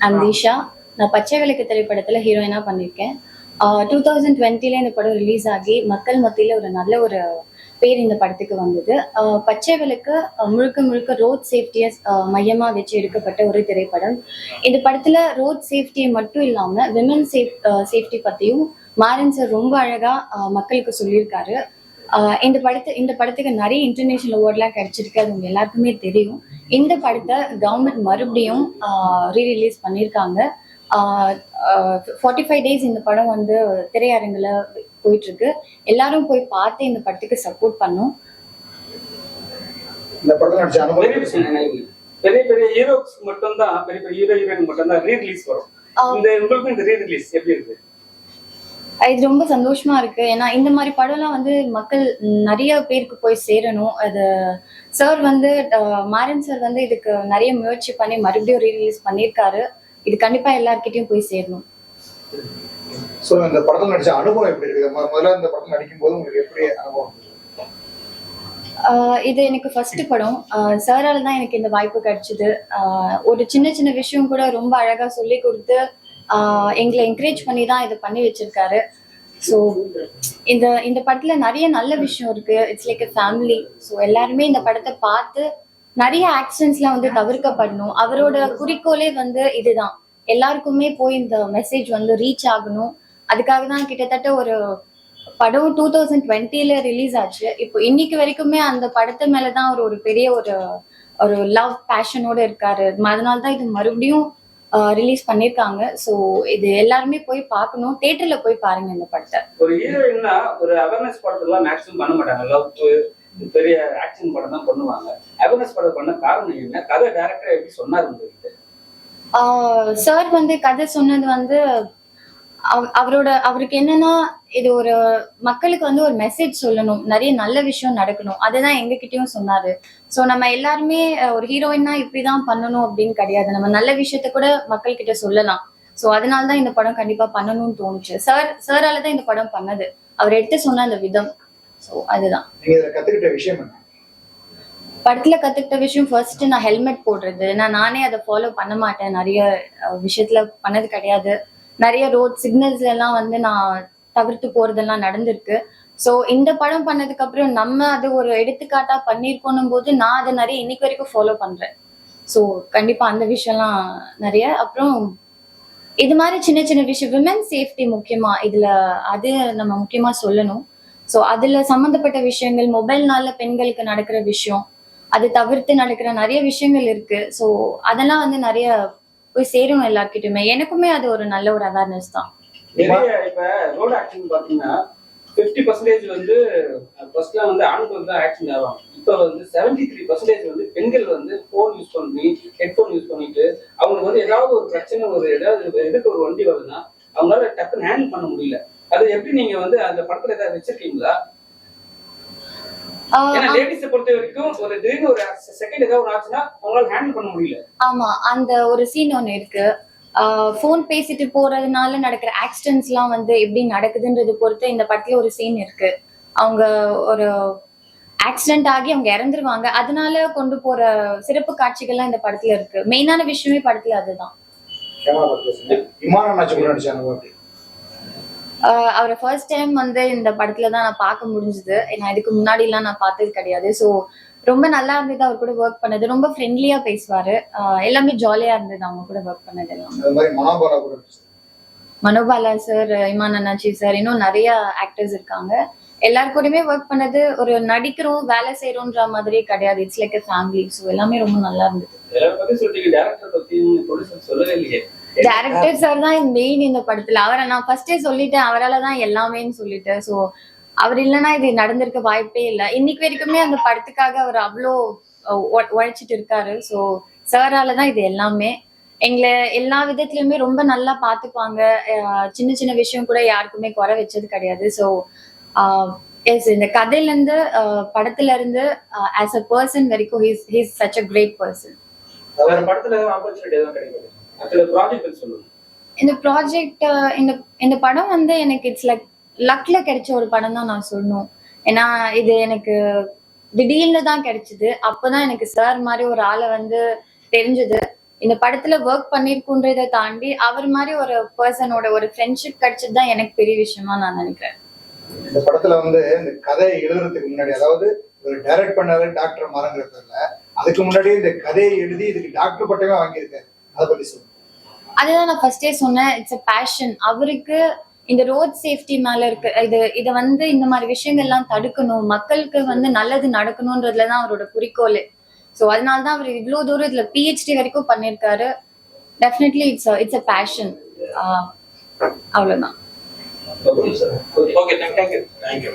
I'm Disha. நான் பச்சை விளக்கு திரைப்படத்துல ஹீரோயினா பண்ணியிருக்கேன். 2020ல இந்த படம் ரிலீஸ் ஆகி மக்கள் மத்தியில ஒரு நல்ல ஒரு பேர் இந்த படத்துக்கு வந்தது. பச்சை விளக்கு முழுக்க முழுக்க ரோட் சேஃப்டியை மையமா வச்சு எடுக்கப்பட்ட ஒரு திரைப்படம். இந்த படத்துல ரோட் சேஃப்டியை மட்டும் இல்லாம விமன் சேஃப்டி பத்தியும் மாறன் சார் ரொம்ப அழகா மக்களுக்கு சொல்லியிருக்காரு. இந்த படத்துக்கு நிறைய இன்டர்நேஷனல் அவார்ட்லாம் கிடைச்சிருக்கு, அது உங்க எல்லாருக்குமே தெரியும். இந்த படத்தை கவர்மெண்ட் மறுபடியும் ரீரிலீஸ் பண்ணியிருக்காங்க. 45 days இந்த படம் வந்து திரையரங்குல போயிட்டு இருக்கு. எல்லாரும் போய் பார்த்து இந்த படத்துக்கு சப்போர்ட் பண்ணும். பெரிய பெரிய ஹீரோஸ் மட்டும் தான், பெரிய பெரிய ஹீரோ ஹீரோயின் மட்டும் தான் ரீரிலீஸ் வரும். உங்களுக்கு இந்த ரீரிலீஸ் எப்படி இருக்கு? இது ரொம்ப சந்தோஷமா இருக்கு. ஏன்னா இந்த மாதிரி படம்லாம் வந்து மக்கள் நிறைய பேருக்கு போய் சேரணும். அது சார் வந்து மாறன் சார் வந்து இதுக்கு நிறைய முயற்சி பண்ணி மறுபடியும் ரீரிலீஸ் பண்ணியிருக்காரு. இது கண்டிப்பா எல்லார்கிட்டயும் போய் சேரணும். இந்த படத்துல நடிச்ச அனுபவம் எப்படி இருக்கு? முதல்ல இந்த படத்துல நடிக்கும் போது உங்களுக்கு எப்படி அனுபவம்? இது எனக்கு ஃபர்ஸ்ட் படம். சாரால தான் எனக்கு இந்த வாய்ப்பு கிடைச்சது. ஒரு சின்ன சின்ன விஷயம் கூட ரொம்ப அழகா சொல்லி கொடுத்து எங்களை என்கரேஜ் பண்ணி தான் இதை பண்ணி வச்சிருக்காரு. ஸோ இந்த படத்துல நிறைய நல்ல விஷயம் இருக்கு. It's like a family. So எல்லாருமே இந்த படத்தை பார்த்து நிறைய ஆக்சிடென்ட்ஸ்லாம் வந்து தவிர்க்கப்படணும். அவரோட குறிக்கோளே வந்து இதுதான், எல்லாருக்குமே போய் இந்த மெசேஜ் வந்து ரீச் ஆகணும். அதுக்காக தான் கிட்டத்தட்ட ஒரு படம் 2020ல ரிலீஸ் ஆச்சு. இப்போ இன்னைக்கு வரைக்குமே அந்த படத்து மேலதான் அவர் ஒரு பெரிய ஒரு லவ் பேஷனோட இருக்காரு. அதனால தான் இது மறுபடியும் ரிலீஸ் பண்ணிருக்காங்க. சோ இது எல்லாருமே போய் பார்க்கணும். தியேட்டர்ல போய் பாருங்க இந்த படத்தை. ஒரு ஹீரோயின்னா ஒரு அவேர்னஸ் படத்தெல்லாம் மேக்ஸிமம் பண்ண மாட்டாங்க. லவ் பெரிய ஆக்ஷன் படம் தான் பண்ணுவாங்க. அவேர்னஸ் படம் பண்ண காரணம் என்ன? கதை டைரக்டர் எப்படி சொன்னார் உங்களுக்கு? சார் வந்து கதை சொன்னது வந்து அவருக்கு என்னன்னா, இது ஒரு மக்களுக்கு வந்து ஒரு மெசேஜ் சொல்லணும், நிறைய நல்ல விஷயம் நடக்கணும். அதுதான் எங்ககிட்டயும் சொன்னாரு. சோ நம்ம எல்லாருமே ஒரு ஹீரோயின்னா இப்படிதான் பண்ணணும் அப்படின்னு கிடையாது. நம்ம நல்ல விஷயத்த கூட மக்கள் கிட்ட சொல்லலாம். சோ அதனாலதான் இந்த படம் கண்டிப்பா பண்ணணும்னு தோணுச்சு. சாரால தான் இந்த படம் பண்ணது. அவர் எடுத்து சொன்ன அந்த விதம். சோ அதுதான் கத்துக்கிட்ட விஷயம். படத்துல கத்துக்கிட்ட விஷயம் ஃபர்ஸ்ட் நான் ஹெல்மெட் போடுறது. நானே அதை ஃபாலோ பண்ண மாட்டேன். நிறைய விஷயத்துல பண்ணது கிடையாது. நிறைய ரோட் சிக்னல்ஸ்ல எல்லாம் வந்து நான் தவிர்த்து போறதெல்லாம் நடந்திருக்கு. ஸோ இந்த படம் பண்ணதுக்கு அப்புறம் நம்ம அது ஒரு எடுத்துக்காட்டா பண்ணிருக்கணும் போது நான் அதை நிறைய இன்னைக்கு வரைக்கும் ஃபாலோ பண்றேன். ஸோ கண்டிப்பா அந்த விஷயம்லாம் நிறைய. அப்புறம் இது மாதிரி சின்ன சின்ன விஷயம், விமன் சேஃப்டி முக்கியமா இதுல அது நம்ம முக்கியமா சொல்லணும். ஸோ அதுல சம்பந்தப்பட்ட விஷயங்கள், மொபைல்னால பெண்களுக்கு நடக்கிற விஷயம், அது தவிர்த்து நடக்கிற நிறைய விஷயங்கள் இருக்கு. ஸோ அதெல்லாம் வந்து நிறைய போய் சேரும் எல்லார்கிட்டயுமே. எனக்குமே அது ஒரு நல்ல ஒரு அவேர்னஸ் தான். இப்ப ரோட் ஆக்சிடென்ட் பாத்தீங்கன்னா 50% வந்து ஃபர்ஸ்ட்லாம் வந்து ஆண்கள் தான் ஆக்சிடென்ட் ஆகும். இப்ப வந்து 73% வந்து பெண்கள் வந்து போன் யூஸ் பண்ணி ஹெட்போன் யூஸ் பண்ணிட்டு அவங்களுக்கு வந்து ஏதாவது ஒரு பிரச்சனை, ஒரு ஏதாவது எதுக்கு ஒரு வண்டி வருதுன்னா அவங்களால டக்குன்னு ஹேண்டில் பண்ண முடியல. அது எப்படி நீங்க வந்து அந்த படத்துல ஏதாவது வச்சிருக்கீங்களா? பொறுத்த வரைக்கும் ஒரு திடீர்னு ஒரு செகண்ட் ஏதாவது ஆச்சுன்னா அவங்களால ஹேண்டில் பண்ண முடியல. ஆமா, அந்த ஒரு சீன் ஒண்ணு இருக்கு. போன் பேசிட்டு போறதுனால நடக்கிற ஆக்சிடென்ட்ஸ் எல்லாம் வந்து எப்படி நடக்குதுன்றது பொறுத்து இந்த படத்துல ஒரு சீன் இருக்கு. அவங்க ஒரு ஆக்சிடென்ட் ஆகி அவங்க இறந்துருவாங்க. அதனால கொண்டு போற சிறப்பு காட்சிகள்லாம் இந்த படத்துல இருக்கு. மெயினான விஷயமே படத்துல அதுதான். அவரை ஃபர்ஸ்ட் டைம் வந்து இந்த படத்துலதான் நான் பார்க்க முடிஞ்சது. ஏன்னா இதுக்கு முன்னாடி எல்லாம் நான் பார்த்தது கிடையாது. ஸோ ரொம்ப நல்லா இருந்தது அவர் கூட ஒர்க் பண்ணது. ரொம்ப ஃப்ரெண்ட்லியா பேசுவாரு. எல்லாமே ஜாலியா இருந்தது அவங்க கூட ஒர்க் பண்ணது எல்லாம். மனோபாலா சார், இமான் அண்ணாச்சி சார், இன்னும் நிறைய ஆக்டர்ஸ் இருக்காங்க. எல்லாரு கூடயுமே ஒர்க் பண்ணது ஒரு நடிக்கிறோம் வேலை செய்யறோம்ன்ற மாதிரி கிடையாது. It's like a family. So எல்லாமே ரொம்ப நல்லா இருந்தது. டைரக்டர் சார் தான் மெயின் இந்த படத்துல. அவரை நான் ஃபர்ஸ்டே சொல்லிட்டேன், அவரால் தான் எல்லாமேன்னு சொல்லிட்டு. ஸோ அவர் இல்லைன்னா இது நடந்திருக்க வாய்ப்பே இல்லை. இன்னைக்கு வரைக்குமே அந்த படத்துக்காக அவர் அவ்வளோ உழைச்சிட்டு இருக்காரு. ஸோ சாரால தான் இது எல்லாமே. எங்களை எல்லா விதத்துலயுமே ரொம்ப நல்லா பார்த்துப்பாங்க. சின்ன சின்ன விஷயம் கூட யாருக்குமே குறை வச்சது கிடையாது. ஸோ எஸ், இந்த கதையில இருந்து படத்துல இருந்து ஆஸ் அ பர்சன் வரைக்கும் he's such a great person. இந்த ப்ராஜெக்ட் இந்த படம் வந்து எனக்கு இட்ஸ் லைக் லக்ல கிடைச்ச ஒரு படம் தான் நான் சொல்லணும். ஏன்னா இது எனக்கு திடீர்னு தான் கிடைச்சது. அப்பதான் எனக்கு சார் மாதிரி ஒரு ஆளை வந்து தெரிஞ்சது. இந்த படத்துல ஒர்க் பண்ணிருக்குன்றதை தாண்டி அவர் மாதிரி ஒரு பர்சனோட ஒரு ஃப்ரெண்ட்ஷிப் கிடைச்சது தான் எனக்கு பெரிய விஷயமா நான் நினைக்கிறேன். இந்த படத்துல வந்து இந்த கதையை எழுதுறதுக்கு முன்னாடி, அதாவது ஒரு டைரக்ட் பண்ணாரு டாக்டர் மாறங்கிறதுல, அதுக்கு முன்னாடி இந்த கதையை எழுதி இதுக்கு டாக்டர் பட்டமே வாங்கியிருக்காரு. அதை பத்தி சொல்லுங்க. அதுதான் நான் ஃபர்ஸ்டே சொன்னேன், இட்ஸ் அ பேஷன். அவருக்கு இந்த ரோட் சேஃப்டி மேல இருக்கு, இதை வந்து இந்த மாதிரி விஷயங்கள்லாம் தடுக்கணும், மக்களுக்கு வந்து நல்லது நடக்கணும்ன்றதுலதான் அவரோட குறிக்கோள். ஸோ அதனாலதான் அவர் இவ்வளோ தூரம் இதுல PhD வரைக்கும் பண்ணியிருக்காரு. Definitely it's a passion. அவ்வளவுதான். Okay, thank you. தேங்க்யூ.